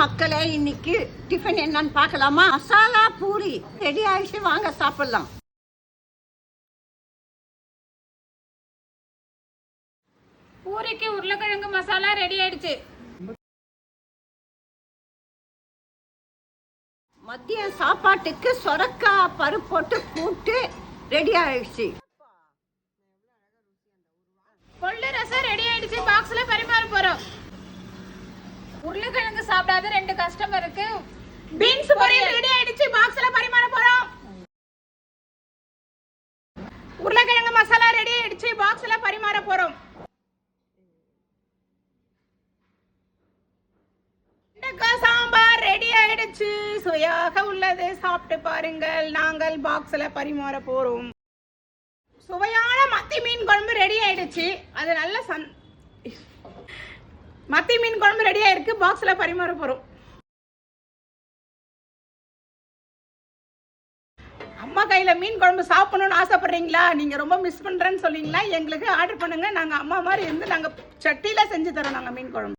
மக்களே, இன்னைக்கு டிஃபன் என்னன்னு பார்க்கலாமா? மசாலா பூரி ரெடி ஆயிடுச்சு, வாங்க சாப்பிடலாம். பூரிக்கு உருளைக்கிழங்கு மசாலா ரெடி ஆயிடுச்சு. மதிய சாப்பாட்டுக்கு சொரக்காய் பருப்பு போட்டு கூட்டு ரெடி ஆயிடுச்சு. கொள்ளு ரசம் ரெடி ஆயிடுச்சு, பாக்ஸ்ல பரிமாற போறோம். உருளைக்கிழங்கு சாப்பிடாத 2 கஸ்டமருக்கு பீன்ஸ் பொரியல் ரெடி ஆயிடுச்சு, பாக்ஸ்ல பரிமாற போறோம். உருளைக்கிழங்கு மசாலா ரெடி ஆயிடுச்சு, பாக்ஸ்ல பரிமாற போறோம். சாம்பார் ரெடி ஆயிடுச்சு, சுவையாக உள்ளது, சாப்பிட்டு பாருங்கள். நாங்கள் பாக்ஸ்ல பரிமாற போறோம். சுவையான மத்தி மீன் குழம்பு ரெடி ஆயிடுச்சு, அது நல்ல மத்தி மீன் குழம்பு ரெடி ஆயிருக்கு, பாக்ஸ்ல பரிமாற போறோம். அம்மா கையில மீன் குழம்பு சாப்பிடணும்னு ஆசைப்படுறீங்களா? நீங்க ரொம்ப மிஸ் பண்றேன்னு சொல்றீங்களா? எங்களுக்கு ஆர்டர் பண்ணுங்க, நாங்க அம்மா மாதிரி இருந்து நாங்க சட்டியில செஞ்சு தரோம் நாங்க மீன் குழம்பு.